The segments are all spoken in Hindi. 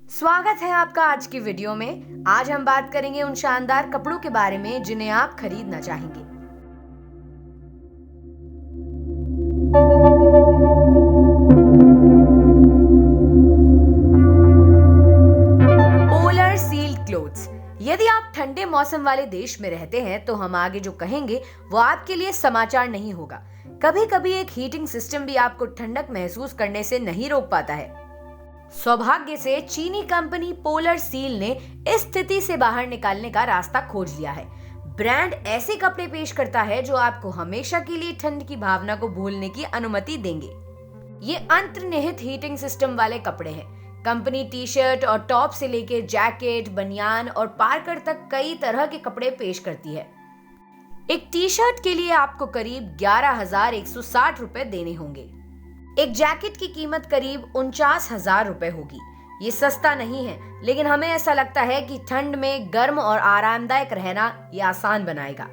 स्वागत है आपका आज की वीडियो में। आज हम बात करेंगे उन शानदार कपड़ों के बारे में जिन्हें आप खरीदना चाहेंगे। Polar seal clothes. यदि आप ठंडे मौसम वाले देश में रहते हैं तो हम आगे जो कहेंगे वो आपके लिए समाचार नहीं होगा। कभी कभी एक हीटिंग सिस्टम भी आपको ठंडक महसूस करने से नहीं रोक पाता है। सौभाग्य से चीनी कंपनी पोलर सील ने इस स्थिति से बाहर निकालने का रास्ता खोज लिया है। ब्रांड ऐसे कपड़े पेश करता है जो आपको हमेशा के लिए ठंड की भावना को भूलने की अनुमति देंगे। ये अंतर्निहित हीटिंग सिस्टम वाले कपड़े हैं। कंपनी टी शर्ट और टॉप से लेकर जैकेट, बनियान और पार्कर तक कई तरह के कपड़े पेश करती है। एक टी शर्ट के लिए आपको करीब 11,160 रुपए देने होंगे। एक जैकेट की कीमत करीब 49,000 रुपए होगी। ये सस्ता नहीं है, लेकिन हमें ऐसा लगता है कि ठंड में गर्म और आरामदायक रहना ये आसान बनाएगा।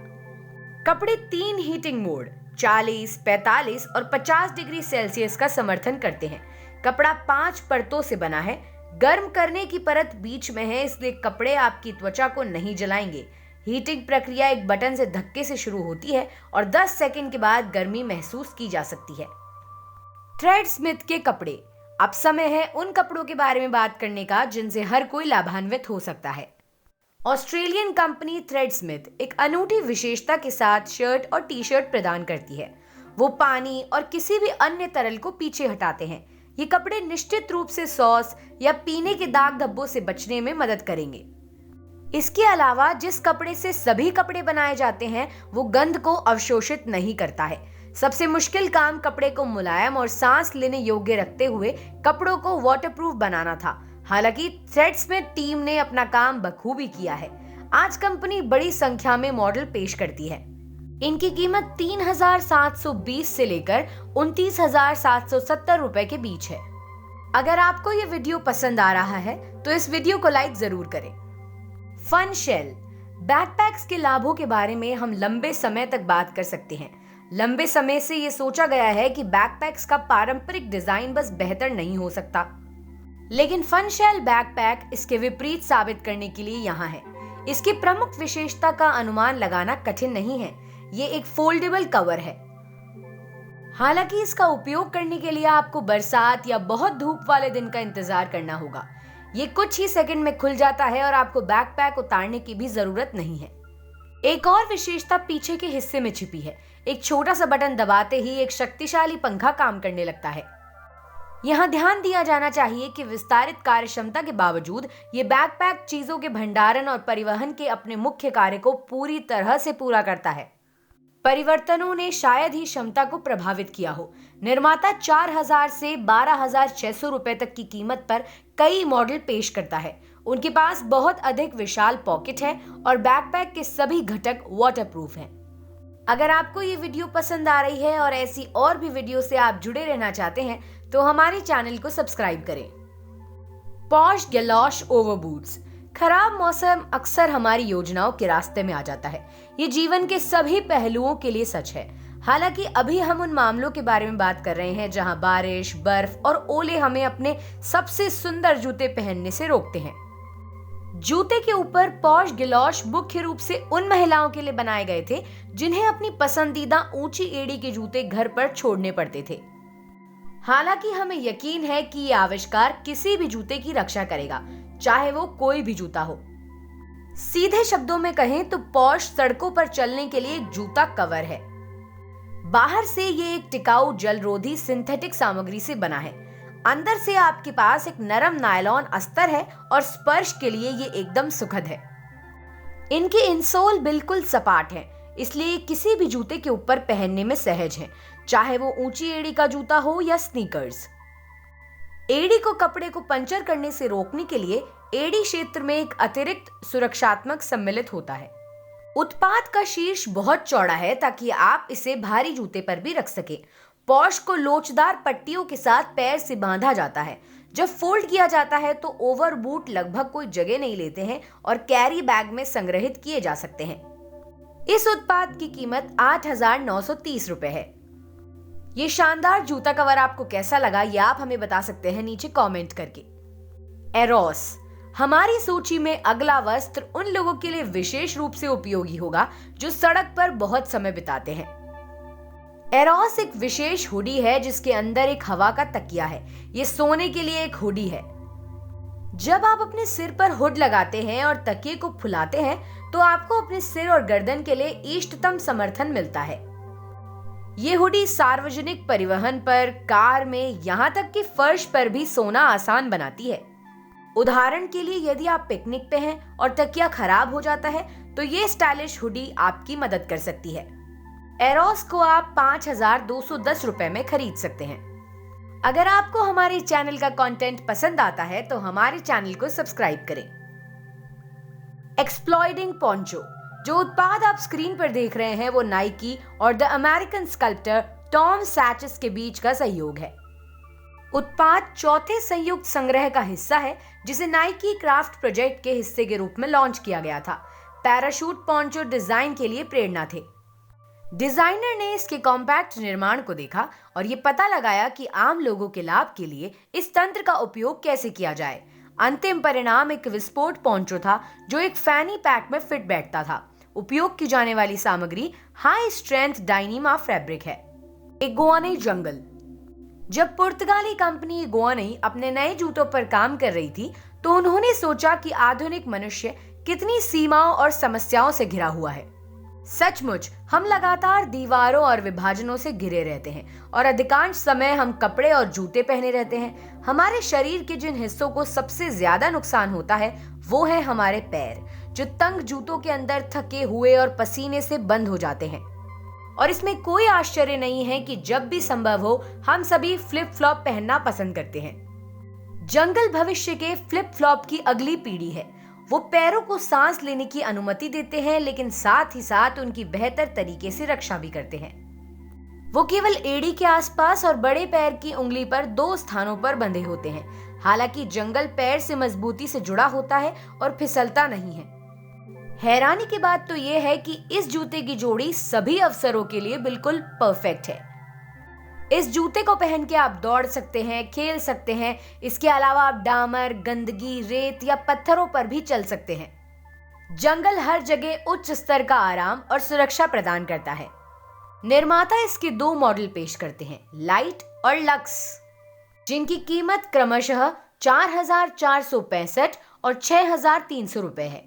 कपड़े 3 हीटिंग मोड 40, 45 और 50 डिग्री सेल्सियस का समर्थन करते हैं। कपड़ा 5 परतों से बना है। गर्म करने की परत बीच में है, इसलिए कपड़े आपकी त्वचा को नहीं जलाएंगे। हीटिंग प्रक्रिया एक बटन से धक्के से शुरू होती है और 10 सेकंड के बाद गर्मी महसूस की जा सकती है। थ्रेडस्मिथ के कपड़े। अब समय है उन कपड़ों के बारे में बात करने का जिनसे हर कोई लाभान्वित हो सकता है। ऑस्ट्रेलियन कंपनी थ्रेडस्मिथ एक अनूठी विशेषता के साथ शर्ट और टी शर्ट प्रदान करती है। वो पानी और किसी भी अन्य तरल को पीछे हटाते हैं। ये कपड़े निश्चित रूप से सॉस या पीने के दाग धब्बों से बचने में मदद करेंगे। इसके अलावा जिस कपड़े से सभी कपड़े बनाए जाते हैं वो गंध को अवशोषित नहीं करता है। सबसे मुश्किल काम कपड़े को मुलायम और सांस लेने योग्य रखते हुए कपड़ों को वाटरप्रूफ बनाना था। हालांकि थ्रेडस्मिथ टीम ने अपना काम बखूबी किया है। आज कंपनी बड़ी संख्या में मॉडल पेश करती है। इनकी कीमत 3,720 से लेकर 29,770 रुपए के बीच है। अगर आपको ये वीडियो पसंद आ रहा है तो इस वीडियो को लाइक जरूर करें। फन शेल बैकपैक्स के लाभों के बारे में हम लंबे समय तक बात कर सकते हैं। लंबे समय से ये सोचा गया है कि बैकपैक्स का पारंपरिक डिजाइन बस बेहतर नहीं हो सकता, लेकिन फन शेल बैकपैक इसके विपरीत साबित करने के लिए यहाँ है। इसकी प्रमुख विशेषता का अनुमान लगाना कठिन नहीं है। ये एक फोल्डेबल कवर है। हालांकि इसका उपयोग करने के लिए आपको बरसात या बहुत धूप वाले दिन का इंतजार करना होगा। ये कुछ ही सेकंड में खुल जाता है और आपको बैकपैक उतारने की भी जरूरत नहीं है। एक और विशेषता पीछे के हिस्से में छिपी है। एक छोटा सा बटन दबाते ही एक शक्तिशाली पंखा काम करने लगता है। यहाँ ध्यान दिया जाना चाहिए कि विस्तारित कार्यक्षमता के बावजूद ये बैकपैक चीजों के भंडारण और परिवहन के अपने मुख्य कार्य को पूरी तरह से पूरा करता है। परिवर्तनों ने शायद ही क्षमता को प्रभावित किया हो। निर्माता 4,000 से 12,600 रुपए तक की कीमत पर कई मॉडल पेश करता है। उनके पास बहुत अधिक विशाल पॉकेट है और बैकपैक के सभी घटक वाटरप्रूफ हैं। अगर आपको ये वीडियो पसंद आ रही है और ऐसी और भी वीडियो से आप जुड़े रहना चाहते हैं तो हमारे चैनल को सब्सक्राइब करें। Posh galosh overboots. खराब मौसम अक्सर हमारी योजनाओं के रास्ते में आ जाता है। ये जीवन के सभी पहलुओं के लिए सच है। हालांकि अभी हम उन मामलों के बारे में बात कर रहे हैं जहां बारिश, बर्फ और ओले हमें अपने सबसे सुंदर जूते पहनने से रोकते हैं। जूते के ऊपर पॉश गैलोश मुख्य रूप से उन महिलाओं के लिए बनाए गए थे जिन्हें अपनी पसंदीदा ऊंची एड़ी के जूते घर पर छोड़ने पड़ते थे। हालांकि हमें यकीन है कि ये आविष्कार किसी भी जूते की रक्षा करेगा, चाहे वो कोई भी जूता हो। सीधे शब्दों में कहें तो पॉश सड़कों पर चलने के लिए एक जूता कवर है। बाहर से ये एक टिकाऊ जलरोधी सिंथेटिक सामग्री से बना है। अंदर से आपके पास एक नरम नायलॉन अस्तर है और स्पर्श के लिए ये एकदम सुखद है। इनके इंसोल बिल्कुल सपाट है, इसलिए किसी भी जूते के ऊपर पहनने में सहज है, चाहे वो ऊंची एड़ी का जूता हो या स्नीकर्स। एड़ी को कपड़े को पंचर करने से रोकने के लिए एड़ी क्षेत्र में एक अतिरिक्त सुरक्षात्मक सम्मिलित होता है। उत्पाद का शीर्ष बहुत चौड़ा है ताकि आप इसे भारी जूते पर भी रख सके। पॉश को लोचदार पट्टियों के साथ पैर से बांधा जाता है। जब फोल्ड किया जाता है तो ओवरबूट लगभग कोई जगह नहीं लेते हैं और कैरी बैग में संग्रहित किए जा सकते हैं। इस उत्पाद की कीमत 8,930 रुपए है। ये शानदार जूता कवर आपको कैसा लगा ये आप हमें बता सकते हैं नीचे कमेंट करके। एरोस, हमारी सूची में अगला वस्त्र उन लोगों के लिए विशेष रूप से उपयोगी होगा जो सड़क पर बहुत समय बिताते हैं। एरोस एक विशेष हुडी है जिसके अंदर एक हवा का तकिया है। ये सोने के लिए एक हुडी है। जब आप अपने सिर पर हुड लगाते हैं और तकिए को फुलाते हैं तो आपको अपने सिर और गर्दन के लिए इष्टतम समर्थन मिलता है। ये हुडी सार्वजनिक परिवहन पर, कार में, यहाँ तक कि फर्श पर भी सोना आसान बनाती है। उदाहरण के लिए यदि आप पिकनिक पे हैं और तकिया खराब हो जाता है तो ये स्टाइलिश हुडी आपकी मदद कर सकती है। एरोस को आप 5,210 रुपए में खरीद सकते हैं। अगर आपको हमारे चैनल का कंटेंट पसंद आता है तो हमारे चैनल को सब्सक्राइब करें। एक्सप्लॉइटिंग पोंचो, जो उत्पाद आप स्क्रीन पर देख रहे हैं वो नाइकी और the American sculptor Tom Sachs के बीच का सहयोग है। उत्पाद चौथे संयुक्त संग्रह का हिस्सा है जिसे नाइकी क्राफ्ट प्रोजेक्ट के हिस्से के रूप में लॉन्च किया गया था। पैराशूट पोंचो डिजाइन के लिए प्रेरणा थे। डिजाइनर ने इसके कॉम्पैक्ट निर्माण को देखा और ये पता लगाया कि आम लोगों के लाभ के लिए इस तंत्र का उपयोग कैसे किया जाए। अंतिम परिणाम एक विस्फोट पोंचो था जो एक फैनी पैक में फिट बैठता था। उपयोग की जाने वाली सामग्री हाई स्ट्रेंथ डाइनिमा फैब्रिक है। इगुआनी जंगल, जब पुर्तगाली कंपनी इगुआनी अपने नए जूतों पर काम कर रही थी तो उन्होंने सोचा कि आधुनिक मनुष्य कितनी सीमाओं और समस्याओं से घिरा हुआ है। सचमुच हम लगातार दीवारों और विभाजनों से घिरे रहते हैं और अधिकांश समय हम कपड़े और जूते पहने रहते हैं। हमारे शरीर के जिन हिस्सों को सबसे ज्यादा नुकसान होता है वो है हमारे पैर, जो तंग जूतों के अंदर थके हुए और पसीने से बंद हो जाते हैं। और इसमें कोई आश्चर्य नहीं है कि जब भी संभव हो हम सभी फ्लिप फ्लॉप पहनना पसंद करते हैं। जंगल भविष्य के फ्लिप फ्लॉप की अगली पीढ़ी है। वो पैरों को सांस लेने की अनुमति देते हैं लेकिन साथ ही साथ उनकी बेहतर तरीके से रक्षा भी करते हैं। वो केवल एड़ी के आसपास और बड़े पैर की उंगली पर 2 स्थानों पर बंधे होते हैं। हालांकि जंगल पैर से मजबूती से जुड़ा होता है और फिसलता नहीं है। हैरानी की बात तो ये है कि इस जूते की जोड़ी सभी अवसरों के लिए बिल्कुल परफेक्ट है। इस जूते को पहन के आप दौड़ सकते हैं, खेल सकते हैं। इसके अलावा आप डामर, गंदगी, रेत या पत्थरों पर भी चल सकते हैं। जंगल हर जगह उच्च स्तर का आराम और सुरक्षा प्रदान करता है। निर्माता इसके 2 मॉडल पेश करते हैं, लाइट और लक्स, जिनकी कीमत क्रमशः 4,465 और 6,300 रुपए है।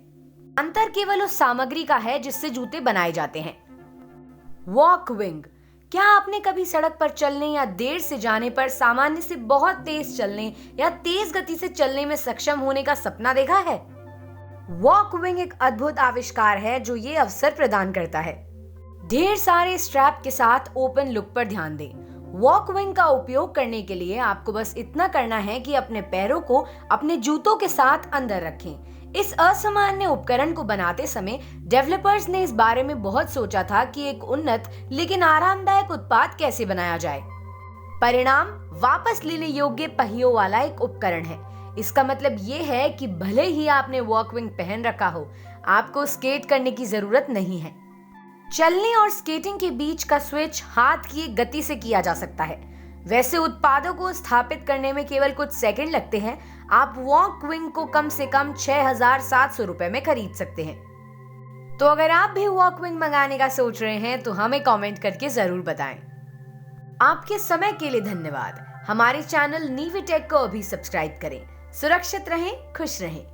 अंतर केवल उस सामग्री का है जिससे जूते बनाए जाते हैं। वॉक विंग, क्या आपने कभी सड़क पर चलने या देर से जाने पर सामान्य से बहुत तेज चलने या तेज गति से चलने में सक्षम होने का सपना देखा है? वॉक विंग एक अद्भुत आविष्कार है जो ये अवसर प्रदान करता है। ढेर सारे स्ट्रैप के साथ ओपन लुक पर ध्यान दें। वॉक विंग का उपयोग करने के लिए आपको बस इतना करना है कि अपने पैरों को अपने जूतों के साथ अंदर रखें। इस असामान्य उपकरण को बनाते समय डेवलपर्स ने इस बारे में बहुत सोचा था कि एक उन्नत लेकिन आरामदायक उत्पाद कैसे बनाया जाए। परिणाम वापस लेने योग्य पहियों वाला एक उपकरण है। इसका मतलब ये है कि भले ही आपने वॉकविंग पहन रखा हो, आपको स्केट करने की जरूरत नहीं है। चलने और स्केटिंग के बीच का स्विच हाथ की गति से किया जा सकता है। वैसे उत्पादों को स्थापित करने में केवल कुछ सेकंड लगते हैं। आप वॉक विंग को कम से कम 6,700 रुपए में खरीद सकते हैं। तो अगर आप भी वॉक विंग मंगाने का सोच रहे हैं तो हमें कमेंट करके जरूर बताएं। आपके समय के लिए धन्यवाद। हमारे चैनल नीवी टेक को अभी सब्सक्राइब करें। सुरक्षित रहें, खुश रहें।